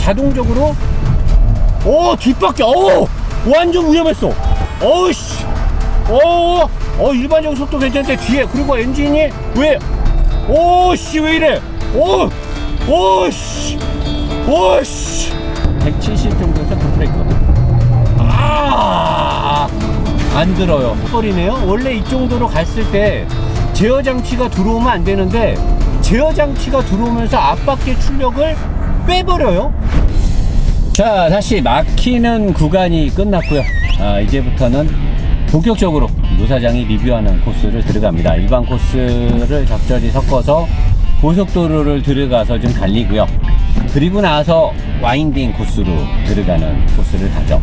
자동적으로 뒷바퀴 완전 위험했어. 어우씨 일반적인 속도 괜찮은데 뒤에 그리고 엔진이 왜 왜 이래 170 정도에서 급브레이크 안 들어요. 버리네요. 원래 이 정도로 갔을 때 제어 장치가 들어오면 안 되는데 제어 장치가 들어오면서 앞바퀴 출력을 빼버려요. 자, 다시 막히는 구간이 끝났고요. 이제부터는 본격적으로 노사장이 리뷰하는 코스를 들어갑니다. 일반 코스를 적절히 섞어서 고속도로를 들어가서 좀 달리고요. 그리고 나서 와인딩 코스로 들어가는 코스를 가죠.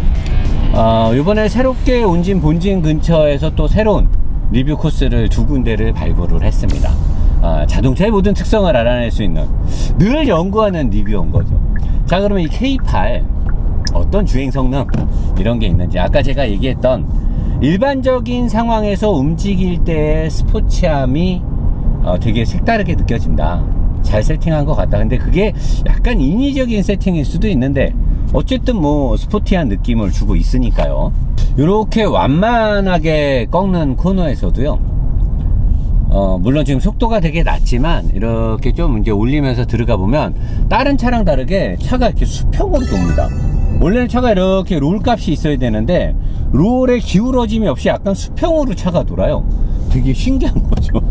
이번에 새롭게 온진 본진 근처에서 또 새로운 리뷰 코스를 두 군데를 발굴을 했습니다. 자동차의 모든 특성을 알아낼 수 있는 늘 연구하는 리뷰인 거죠. 자, 그러면 이 K8 어떤 주행 성능 이런 게 있는지, 아까 제가 얘기했던 일반적인 상황에서 움직일 때의 스포츠함이 되게 색다르게 느껴진다, 잘 세팅한 것 같다. 근데 그게 약간 인위적인 세팅일 수도 있는데 어쨌든 뭐 스포티한 느낌을 주고 있으니까요. 이렇게 완만하게 꺾는 코너에서도요, 물론 지금 속도가 되게 낮지만 이렇게 좀 이제 올리면서 들어가 보면 다른 차랑 다르게 차가 이렇게 수평으로 돕니다. 원래는 차가 이렇게 롤 값이 있어야 되는데 롤의 기울어짐이 없이 약간 수평으로 차가 돌아요. 되게 신기한 거죠.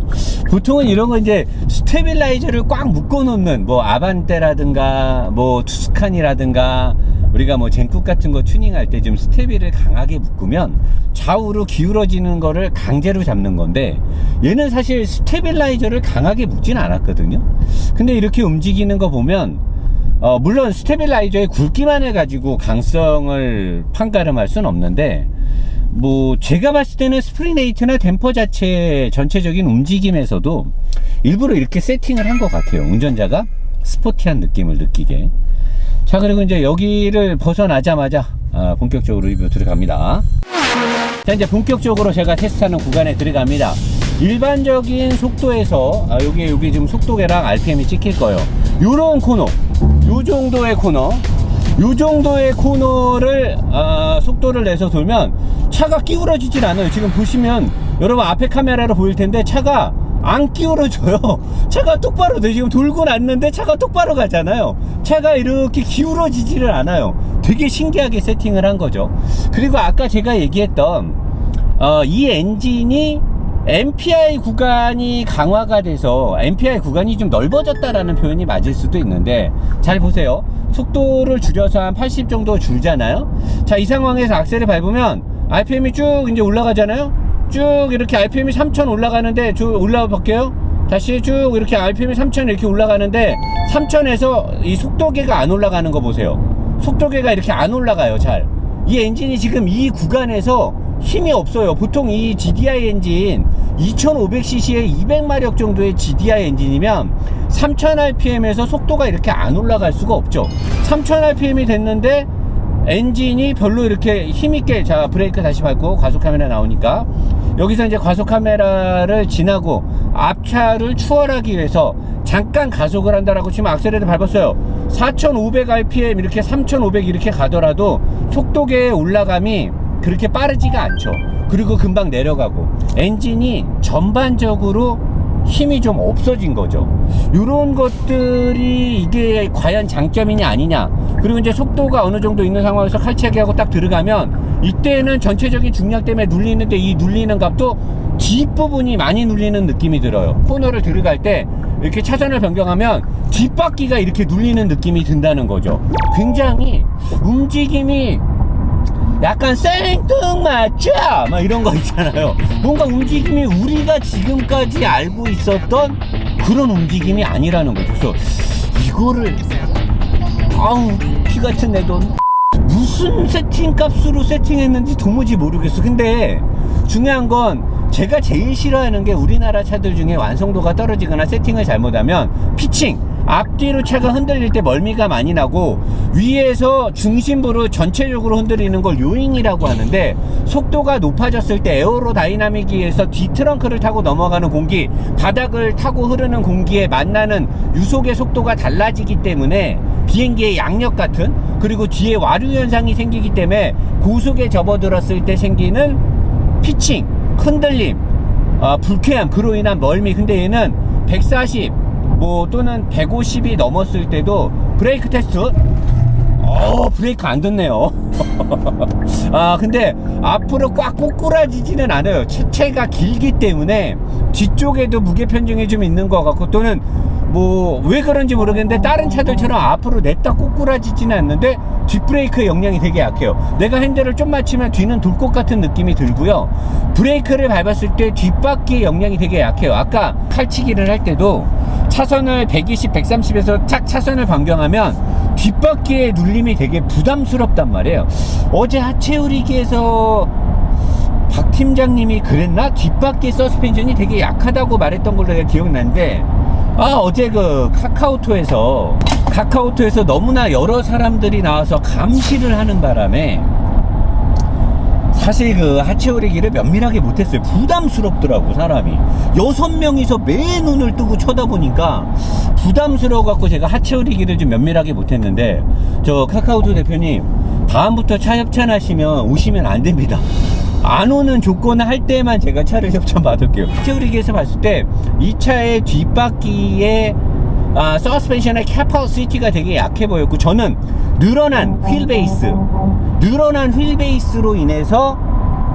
보통은 이런 거 이제 스테빌라이저를 꽉 묶어 놓는 뭐 아반떼라든가 뭐 투스칸이라든가 우리가 뭐 젠쿱 같은 거 튜닝할 때 좀 스테비를 강하게 묶으면 좌우로 기울어지는 거를 강제로 잡는 건데, 얘는 사실 스테빌라이저를 강하게 묶진 않았거든요. 근데 이렇게 움직이는 거 보면 물론 스테빌라이저의 굵기만을 가지고 강성을 판가름할 수는 없는데, 뭐 제가 봤을 때는 스프링레이트나 댐퍼 자체의 전체적인 움직임에서도 일부러 이렇게 세팅을 한 것 같아요. 운전자가 스포티한 느낌을 느끼게. 자, 그리고 이제 여기를 벗어나자마자 본격적으로 리뷰 들어갑니다. 자, 이제 본격적으로 제가 테스트하는 구간에 들어갑니다. 일반적인 속도에서 여기 지금 속도계랑 RPM이 찍힐 거예요. 요런 코너, 요 정도의 코너를 속도를 내서 돌면 차가 기울어지질 않아요. 지금 보시면 여러분 앞에 카메라로 보일 텐데 차가 안 기울어져요. 차가 똑바로 돼. 지금 돌고 났는데 차가 똑바로 가잖아요. 차가 이렇게 기울어지지를 않아요. 되게 신기하게 세팅을 한 거죠. 그리고 아까 제가 얘기했던 이 엔진이 MPI 구간이 강화가 돼서 MPI 구간이 좀 넓어졌다라는 표현이 맞을 수도 있는데, 잘 보세요. 속도를 줄여서 한 80 정도 줄잖아요. 자, 이 상황에서 악셀을 밟으면 RPM이 쭉 이제 올라가잖아요. 쭉 이렇게 RPM이 3000 올라가는데, 쭉 올라가 볼게요. 다시 쭉 이렇게 RPM이 3000 이렇게 올라가는데 3000에서 이 속도계가 안 올라가는 거 보세요. 속도계가 이렇게 안 올라가요. 잘. 이 엔진이 지금 이 구간에서 힘이 없어요. 보통 이 GDI 엔진 2500cc의 200마력 정도의 GDI 엔진이면 3000rpm에서 속도가 이렇게 안 올라갈 수가 없죠. 3000rpm이 됐는데 엔진이 별로 이렇게 힘있게, 자, 브레이크 다시 밟고 과속 카메라 나오니까 여기서 이제 과속 카메라를 지나고 앞차를 추월하기 위해서 잠깐 가속을 한다라고 치면 악셀레를 밟았어요. 4500rpm 이렇게 3500 이렇게 가더라도 속도계의 올라감이 그렇게 빠르지가 않죠. 그리고 금방 내려가고 엔진이 전반적으로 힘이 좀 없어진 거죠. 이런 것들이 이게 과연 장점이냐 아니냐. 그리고 이제 속도가 어느 정도 있는 상황에서 칼차기 하고 딱 들어가면 이때는 전체적인 중량 때문에 눌리는데 이 눌리는 값도 뒷부분이 많이 눌리는 느낌이 들어요. 코너를 들어갈 때 이렇게 차선을 변경하면 뒷바퀴가 이렇게 눌리는 느낌이 든다는 거죠. 굉장히 움직임이 약간 생뚱맞자 막 이런 거 있잖아요. 뭔가 움직임이 우리가 지금까지 알고 있었던 그런 움직임이 아니라는 거죠. 그래서 이거를 피 같은 내 돈 무슨 세팅 값으로 세팅했는지 도무지 모르겠어. 근데 중요한 건 제가 제일 싫어하는 게 우리나라 차들 중에 완성도가 떨어지거나 세팅을 잘못하면 피칭, 앞뒤로 차가 흔들릴 때 멀미가 많이 나고 위에서 중심부로 전체적으로 흔들리는 걸 요잉이라고 하는데, 속도가 높아졌을 때 에어로다이나믹에서 뒤 트렁크를 타고 넘어가는 공기, 바닥을 타고 흐르는 공기에 만나는 유속의 속도가 달라지기 때문에 비행기의 양력 같은, 그리고 뒤에 와류 현상이 생기기 때문에 고속에 접어들었을 때 생기는 피칭, 흔들림, 불쾌함, 그로 인한 멀미. 근데 얘는 140 또는 150이 넘었을 때도 브레이크 테스트, 브레이크 안 듣네요. 근데 앞으로 꽉 꼬꾸라지지는 않아요. 차체가 길기 때문에 뒤쪽에도 무게 편중이 좀 있는 것 같고, 또는 왜 그런지 모르겠는데 다른 차들처럼 앞으로 냈다 꼬꾸라지지는 않는데 뒷브레이크의 영향이 되게 약해요. 내가 핸들을 좀 맞추면 뒤는 돌 것 같은 느낌이 들고요. 브레이크를 밟았을 때 뒷바퀴의 영향이 되게 약해요. 아까 칼치기를 할 때도 차선을 120, 130에서 착 차선을 변경하면 뒷바퀴의 눌림이 되게 부담스럽단 말이에요. 어제 하체 우리기에서 박 팀장님이 그랬나? 뒷바퀴 서스펜션이 되게 약하다고 말했던 걸로 내가 기억나는데, 어제 그 카카오톡에서 너무나 여러 사람들이 나와서 감시를 하는 바람에 사실 그 하체 오리기를 면밀하게 못했어요. 부담스럽더라고, 사람이. 6명이서 매 눈을 뜨고 쳐다보니까 부담스러워갖고 제가 하체 오리기를 좀 면밀하게 못했는데, 저 카카오톡 대표님, 다음부터 차 협찬하시면 오시면 안 됩니다. 안 오는 조건을 할 때만 제가 차를 협찬 받을게요. 하체 오리기에서 봤을 때 이 차의 뒷바퀴의 서스펜션의 캐퍼시티가 되게 약해 보였고, 저는 늘어난 휠베이스로 인해서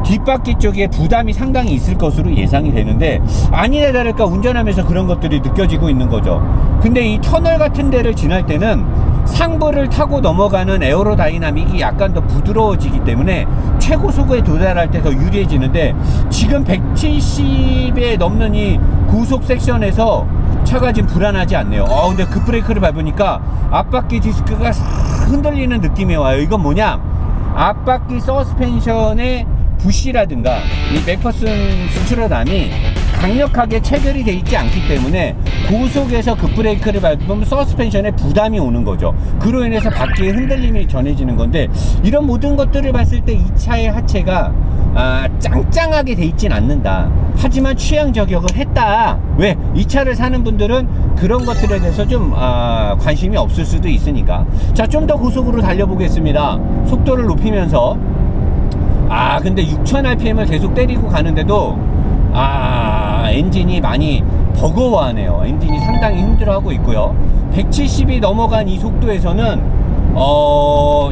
뒷바퀴 쪽에 부담이 상당히 있을 것으로 예상이 되는데, 아니나 다를까 운전하면서 그런 것들이 느껴지고 있는 거죠. 근데 이 터널 같은 데를 지날 때는 상부를 타고 넘어가는 에어로다이나믹이 약간 더 부드러워지기 때문에 최고 속도에 도달할 때 더 유리해지는데, 지금 170에 넘는 이 고속 섹션에서 차가 지금 불안하지 않네요. 근데 급브레이크를 밟으니까 앞바퀴 디스크가 싹 흔들리는 느낌이 와요. 이건 뭐냐? 앞바퀴 서스펜션의 부시라든가 이 맥퍼슨 스트러담이 강력하게 체결이 돼 있지 않기 때문에 고속에서 급브레이크를 밟으면 서스펜션에 부담이 오는 거죠. 그로 인해서 바퀴의 흔들림이 전해지는 건데, 이런 모든 것들을 봤을 때 이 차의 하체가 짱짱하게 돼 있진 않는다. 하지만 취향 저격을 했다. 왜? 이 차를 사는 분들은 그런 것들에 대해서 좀 관심이 없을 수도 있으니까. 자, 좀 더 고속으로 달려보겠습니다. 속도를 높이면서. 근데 6000rpm을 계속 때리고 가는데도 엔진이 많이 버거워하네요. 엔진이 상당히 힘들어하고 있고요. 170이 넘어간 이 속도에서는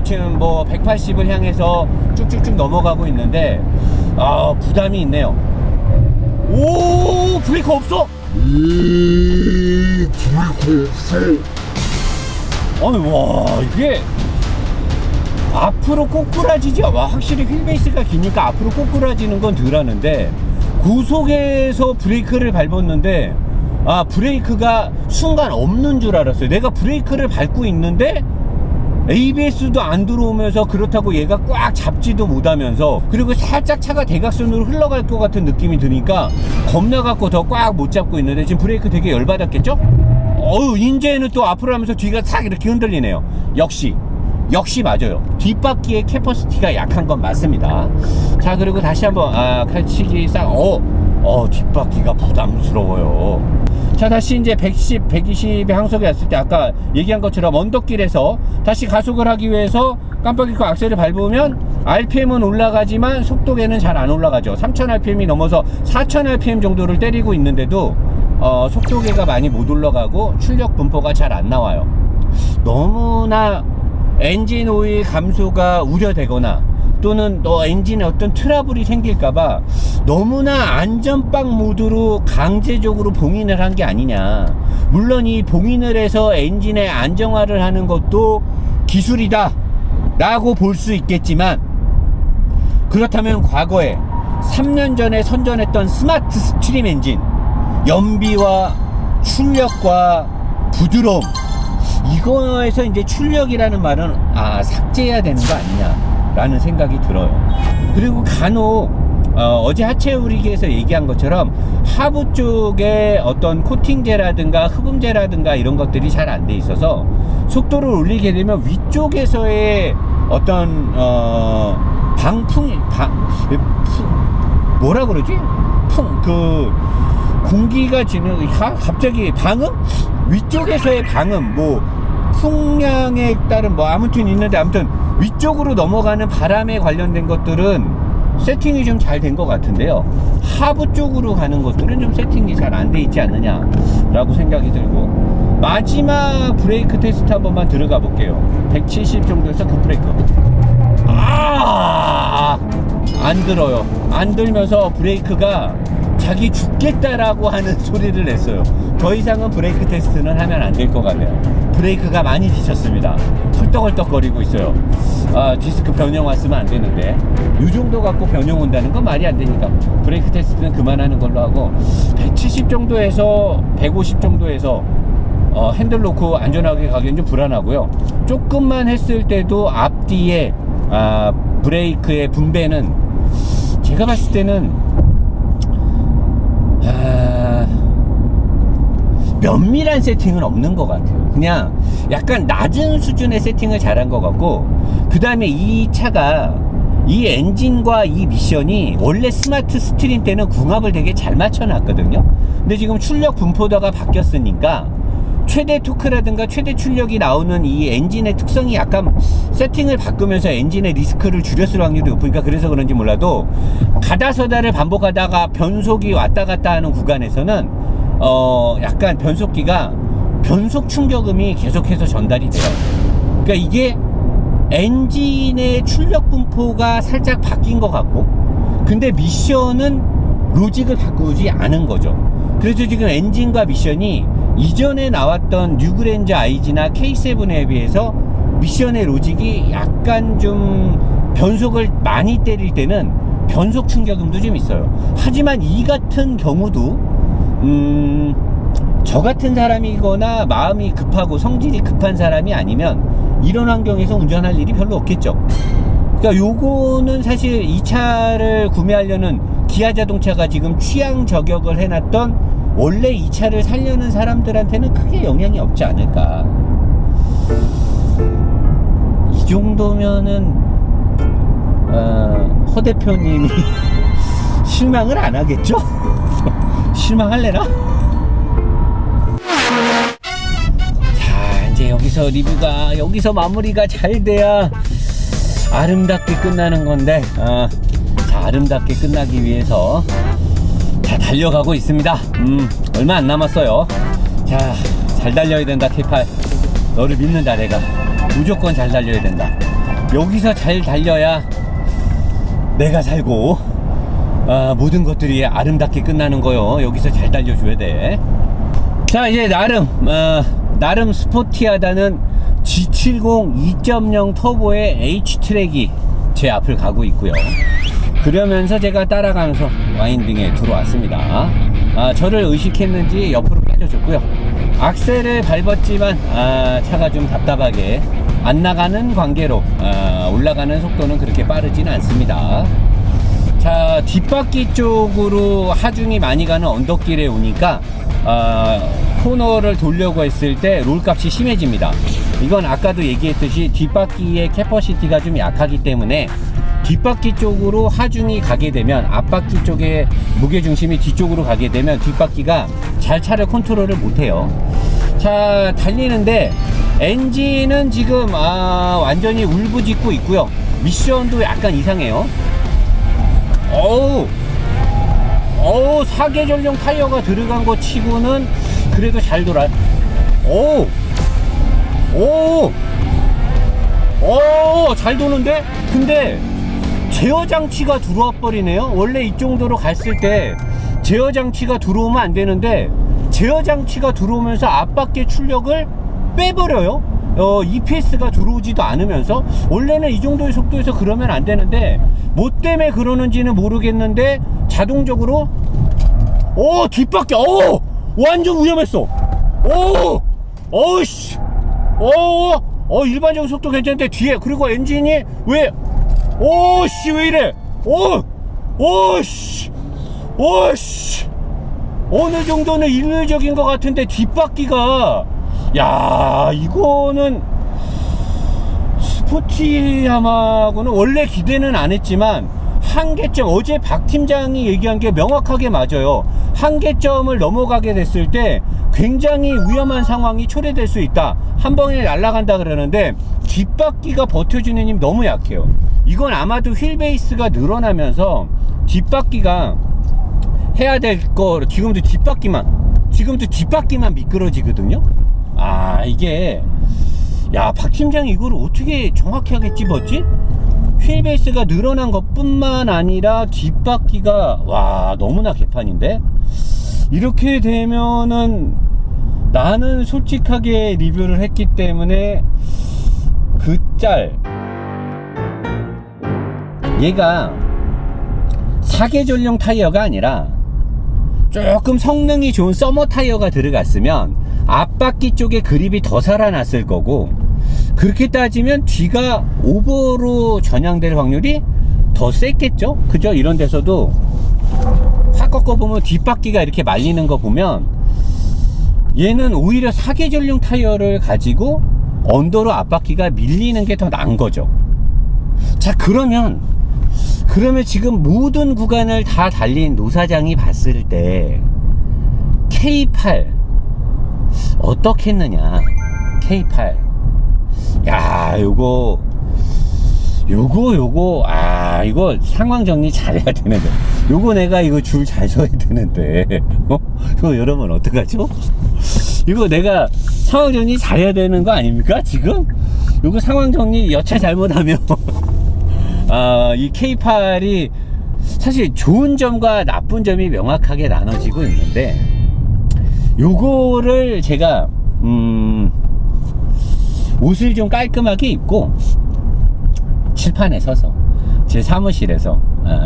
지금 180을 향해서 쭉쭉쭉 넘어가고 있는데 부담이 있네요. 브레이크 없어. 와, 이게 앞으로 꼬꾸라지지. 확실히 휠베이스가 기니까 앞으로 꼬꾸라지는 건 덜 하는데, 고속에서 브레이크를 밟았는데 브레이크가 순간 없는 줄 알았어요. 내가 브레이크를 밟고 있는데 ABS도 안 들어오면서, 그렇다고 얘가 꽉 잡지도 못하면서, 그리고 살짝 차가 대각선으로 흘러갈 것 같은 느낌이 드니까 겁나갖고 더 꽉 못 잡고 있는데, 지금 브레이크 되게 열받았겠죠? 이제는 또 앞으로 하면서 뒤가 싹 이렇게 흔들리네요. 역시 맞아요. 뒷바퀴의 캐퍼시티가 약한 건 맞습니다. 자, 그리고 다시 한번 칼치기 싹. 뒷바퀴가 부담스러워요. 자, 다시 이제 110, 120의 항속에 왔을 때 아까 얘기한 것처럼 언덕길에서 다시 가속을 하기 위해서 깜빡 잊고 악셀을 밟으면 RPM은 올라가지만 속도계는 잘 안 올라가죠. 3000rpm이 넘어서 4000rpm 정도를 때리고 있는데도 속도계가 많이 못 올라가고 출력 분포가 잘 안 나와요. 너무나 엔진 오일 감소가 우려되거나, 또는 엔진에 어떤 트러블이 생길까봐 너무나 안전빵 모드로 강제적으로 봉인을 한 게 아니냐. 물론 이 봉인을 해서 엔진의 안정화를 하는 것도 기술이다 라고 볼 수 있겠지만, 그렇다면 과거에 3년 전에 선전했던 스마트 스트림 엔진, 연비와 출력과 부드러움, 이거에서 이제 출력이라는 말은 삭제해야 되는 거 아니냐 라는 생각이 들어요. 그리고 간혹 어제 하체 우리기에서 얘기한 것처럼 하부 쪽에 어떤 코팅제라든가 흡음제라든가 이런 것들이 잘 안 돼 있어서 속도를 올리게 되면 위쪽에서의 어떤 뭐라 그러지? 공기가 지는 갑자기 방음? 위쪽에서의 방음, 뭐 풍량에 따른 뭐 아무튼 있는데, 아무튼 위쪽으로 넘어가는 바람에 관련된 것들은 세팅이 좀 잘 된 것 같은데요, 하부 쪽으로 가는 것들은 좀 세팅이 잘 안 돼 있지 않느냐 라고 생각이 들고, 마지막 브레이크 테스트 한 번만 들어가 볼게요. 170 정도에서 급브레이크 안 들어요. 안 들면서 브레이크가 자기 죽겠다라고 하는 소리를 냈어요. 더 이상은 브레이크 테스트는 하면 안 될 것 같네요. 브레이크가 많이 지쳤습니다. 헐떡헐떡거리고 있어요. 디스크 변형 왔으면 안 되는데 이 정도 갖고 변형 온다는 건 말이 안 되니까 브레이크 테스트는 그만하는 걸로 하고, 170 정도에서 150 정도에서 핸들 놓고 안전하게 가기엔 좀 불안하고요. 조금만 했을 때도 앞뒤에 브레이크의 분배는 제가 봤을 때는 면밀한 세팅은 없는 것 같아요. 그냥 약간 낮은 수준의 세팅을 잘한 것 같고, 그 다음에 이 차가, 이 엔진과 이 미션이 원래 스마트 스트림 때는 궁합을 되게 잘 맞춰놨거든요. 근데 지금 출력 분포도가 바뀌었으니까 최대 토크라든가 최대 출력이 나오는 이 엔진의 특성이 약간 세팅을 바꾸면서 엔진의 리스크를 줄였을 확률이 높으니까, 그래서 그런지 몰라도 가다서다를 반복하다가 변속이 왔다 갔다 하는 구간에서는 약간 변속기가 변속 충격음이 계속해서 전달이 돼요. 그러니까 이게 엔진의 출력 분포가 살짝 바뀐 것 같고, 근데 미션은 로직을 바꾸지 않은 거죠. 그래서 지금 엔진과 미션이 이전에 나왔던 뉴그랜저 IG나 K7에 비해서 미션의 로직이 약간 좀 변속을 많이 때릴 때는 변속 충격음도 좀 있어요. 하지만 이 같은 경우도 저 같은 사람이거나 마음이 급하고 성질이 급한 사람이 아니면 이런 환경에서 운전할 일이 별로 없겠죠. 그러니까 요거는 사실 이 차를 구매하려는 기아 자동차가 지금 취향 저격을 해놨던 원래 이 차를 살려는 사람들한테는 크게 영향이 없지 않을까. 이 정도면은 허 대표님이 실망을 안 하겠죠? 실망할래나? 자, 이제 여기서 리뷰가, 여기서 마무리가 잘 돼야 아름답게 끝나는 건데, 자, 아름답게 끝나기 위해서 자, 달려가고 있습니다. 얼마 안 남았어요. 자, 잘 달려야 된다, K8. 너를 믿는다, 내가. 무조건 잘 달려야 된다. 여기서 잘 달려야 내가 살고 모든 것들이 아름답게 끝나는 거요. 여기서 잘 달려줘야 돼. 자, 이제 나름 스포티하다는 G70 2.0 터보의 H-트랙이 제 앞을 가고 있고요. 그러면서 제가 따라가면서 와인딩에 들어왔습니다. 저를 의식했는지 옆으로 빠져줬고요. 악셀을 밟았지만 차가 좀 답답하게 안 나가는 관계로 올라가는 속도는 그렇게 빠르진 않습니다. 자, 뒷바퀴 쪽으로 하중이 많이 가는 언덕길에 오니까 코너를 돌려고 했을 때 롤값이 심해집니다. 이건 아까도 얘기했듯이 뒷바퀴의 캐퍼시티가 좀 약하기 때문에 뒷바퀴 쪽으로 하중이 가게 되면, 앞바퀴 쪽에 무게중심이 뒤쪽으로 가게 되면 뒷바퀴가 잘 차를 컨트롤을 못해요. 자, 달리는데 엔진은 지금 완전히 울부짖고 있고요. 미션도 약간 이상해요. 어우, 사계절용 타이어가 들어간 거 치고는 그래도 잘 돌아요. 잘 도는데? 근데 제어 장치가 들어와 버리네요. 원래 이 정도로 갔을 때 제어 장치가 들어오면 안 되는데, 제어 장치가 들어오면서 앞바퀴 출력을 빼버려요. EPS가 들어오지도 않으면서. 원래는 이 정도의 속도에서 그러면 안 되는데 뭐 때문에 그러는지는 모르겠는데 자동적으로 뒷바퀴 완전 위험했어. 어우씨, 일반적인 속도 괜찮은데 뒤에, 그리고 엔진이 왜 이래? 오씨, 오씨, 어느 정도는 일률적인 것 같은데 뒷바퀴가, 야, 이거는 스포티함하고는 원래 기대는 안 했지만 한계점, 어제 박 팀장이 얘기한 게 명확하게 맞아요. 한계점을 넘어가게 됐을 때 굉장히 위험한 상황이 초래될 수 있다. 한 번에 날아간다 그러는데 뒷바퀴가 버텨주는 힘이 너무 약해요. 이건 아마도 휠 베이스가 늘어나면서 뒷바퀴가 해야 될 거, 지금도 뒷바퀴만 미끄러지거든요. 아, 이게, 야, 박 팀장이 이거를 어떻게 정확하게 찝었지? 휠 베이스가 늘어난 것 뿐만 아니라 뒷바퀴가, 와, 너무나 개판인데? 이렇게 되면은 나는 솔직하게 리뷰를 했기 때문에 그 얘가 사계절용 타이어가 아니라 조금 성능이 좋은 서머 타이어가 들어갔으면 앞바퀴 쪽에 그립이 더 살아났을 거고, 그렇게 따지면 뒤가 오버로 전향될 확률이 더 셌겠죠? 그죠? 이런 데서도 확 꺾어보면 뒷바퀴가 이렇게 말리는 거 보면 얘는 오히려 사계절용 타이어를 가지고 언더로 앞바퀴가 밀리는 게 더 나은 거죠. 자, 그러면 지금 모든 구간을 다 달린 노사장이 봤을 때 K8 어떻게 했느냐. K8, 야, 요거 이거 상황 정리 잘해야 되는데, 요거 내가 이거 줄 잘 서야 되는데, 이거 여러분 어떡하죠? 이거 내가 상황 정리 잘해야 되는 거 아닙니까 지금? 요거 상황 정리 여차 잘못하면 이 K8이 사실 좋은 점과 나쁜 점이 명확하게 나눠지고 있는데, 요거를 제가 옷을 좀 깔끔하게 입고 칠판에 서서 제 사무실에서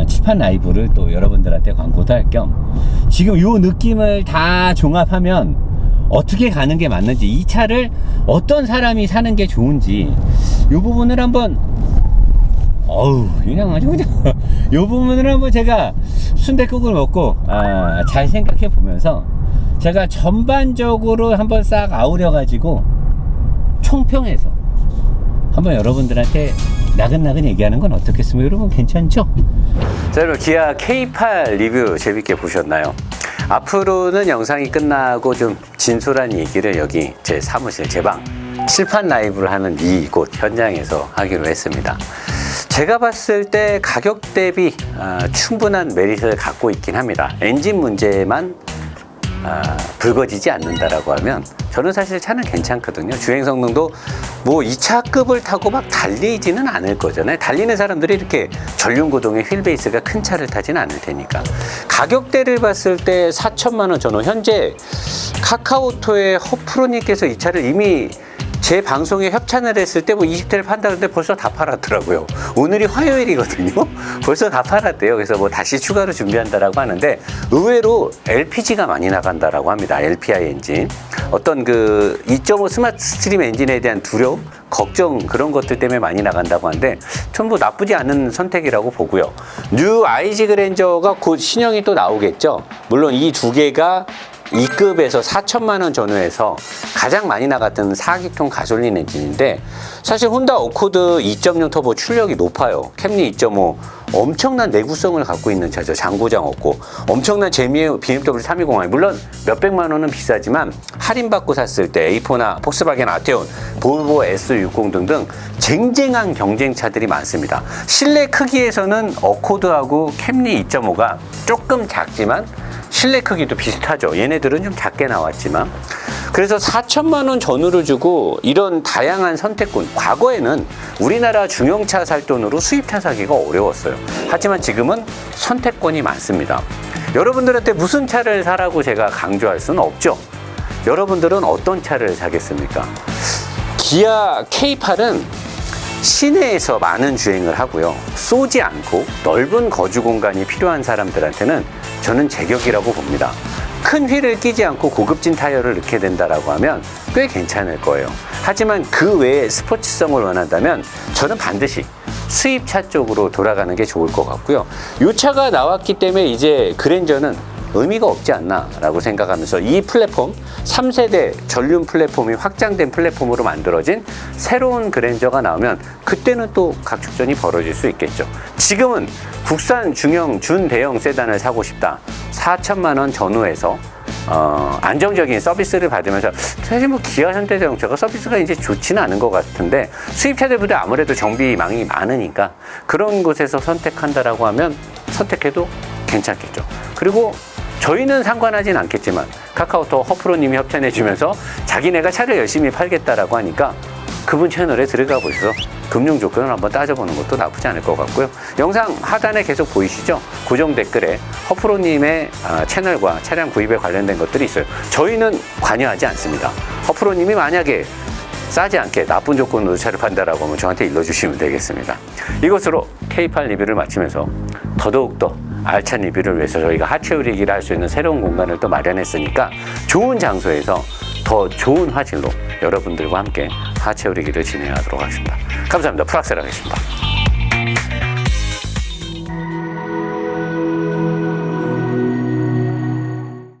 칠판 라이브를 또 여러분들한테 광고도 할 겸 지금 요 느낌을 다 종합하면 어떻게 가는 게 맞는지, 이 차를 어떤 사람이 사는 게 좋은지, 요 부분을 한번 그냥 아주 그냥 요 부분을 한번 제가 순댓국을 먹고 잘 생각해 보면서 제가 전반적으로 한번 싹 아우려 가지고 총평해서 한번 여러분들한테 나긋나긋 얘기하는 건 어떻겠습니까? 여러분 괜찮죠? 자, 여러분 기아 K8 리뷰 재밌게 보셨나요? 앞으로는 영상이 끝나고 좀 진솔한 얘기를 여기 제 사무실, 제 방, 칠판 라이브를 하는 이곳 현장에서 하기로 했습니다. 제가 봤을 때 가격 대비 충분한 메리트를 갖고 있긴 합니다. 엔진 문제만 불거지지 않는다라고 하면 저는 사실 차는 괜찮거든요. 주행 성능도 뭐 2차급을 타고 막 달리지는 않을 거잖아요. 달리는 사람들이 이렇게 전륜구동의 휠베이스가 큰 차를 타지는 않을 테니까. 가격대를 봤을 때 4천만 원 전후, 현재 카카오톡의 허프로님께서 이 차를 이미 제 방송에 협찬을 했을 때 뭐 20대를 판다는데 벌써 다 팔았더라고요. 오늘이 화요일이거든요. 벌써 다 팔았대요. 그래서 뭐 다시 추가로 준비한다라고 하는데, 의외로 LPG가 많이 나간다라고 합니다. LPI 엔진. 어떤 그 2.5 스마트 스트림 엔진에 대한 두려움, 걱정, 그런 것들 때문에 많이 나간다고 하는데 전부 나쁘지 않은 선택이라고 보고요. 뉴 IG 그랜저가 곧 신형이 또 나오겠죠. 물론 이 두 개가 2급에서 4천만 원 전후에서 가장 많이 나갔던 4기통 가솔린 엔진인데, 사실 혼다 어코드 2.0 터보 출력이 높아요. 캠리 2.5 엄청난 내구성을 갖고 있는 차죠. 장고장 없고 엄청난 재미의 BMW 320i, 물론 몇백만 원은 비싸지만 할인받고 샀을 때 A4나 폭스바겐 아테온, 볼보 S60 등등 쟁쟁한 경쟁차들이 많습니다. 실내 크기에서는 어코드하고 캠리 2.5가 조금 작지만 실내 크기도 비슷하죠. 얘네들은 좀 작게 나왔지만. 그래서 4천만 원 전후를 주고 이런 다양한 선택권, 과거에는 우리나라 중형차 살 돈으로 수입차 사기가 어려웠어요. 하지만 지금은 선택권이 많습니다. 여러분들한테 무슨 차를 사라고 제가 강조할 수는 없죠. 여러분들은 어떤 차를 사겠습니까? 기아 K8은 시내에서 많은 주행을 하고요. 쏘지 않고 넓은 거주 공간이 필요한 사람들한테는 저는 제격이라고 봅니다. 큰 휠을 끼지 않고 고급진 타이어를 넣게 된다라고 하면 꽤 괜찮을 거예요. 하지만 그 외에 스포츠성을 원한다면 저는 반드시 수입차 쪽으로 돌아가는 게 좋을 것 같고요. 이 차가 나왔기 때문에 이제 그랜저는 의미가 없지 않나 라고 생각하면서 이 플랫폼 3세대 전륜 플랫폼이 확장된 플랫폼으로 만들어진 새로운 그랜저가 나오면 그때는 또 각축전이 벌어질 수 있겠죠. 지금은 국산 중형 준대형 세단을 사고 싶다, 4천만 원 전후에서 안정적인 서비스를 받으면서, 사실 뭐 기아, 현대자동차가 서비스가 이제 좋지는 않은 것 같은데 수입차들보다 아무래도 정비망이 많으니까 그런 곳에서 선택한다라고 하면 선택해도 괜찮겠죠. 그리고 저희는 상관하진 않겠지만 카카오톡 허프로님이 협찬해주면서 자기네가 차를 열심히 팔겠다라고 하니까 그분 채널에 들어가 보셔서 금융 조건을 한번 따져보는 것도 나쁘지 않을 것 같고요. 영상 하단에 계속 보이시죠? 고정 댓글에 허프로님의 채널과 차량 구입에 관련된 것들이 있어요. 저희는 관여하지 않습니다. 허프로님이 만약에 싸지 않게 나쁜 조건으로 차를 판다라고 하면 저한테 일러주시면 되겠습니다. 이것으로 K8 리뷰를 마치면서 더더욱더 알찬 리뷰를 위해서 저희가 하체 요리기를 할 수 있는 새로운 공간을 또 마련했으니까 좋은 장소에서 더 좋은 화질로 여러분들과 함께 하체 요리기를 진행하도록 하겠습니다. 감사합니다. 프락셀 하겠습니다.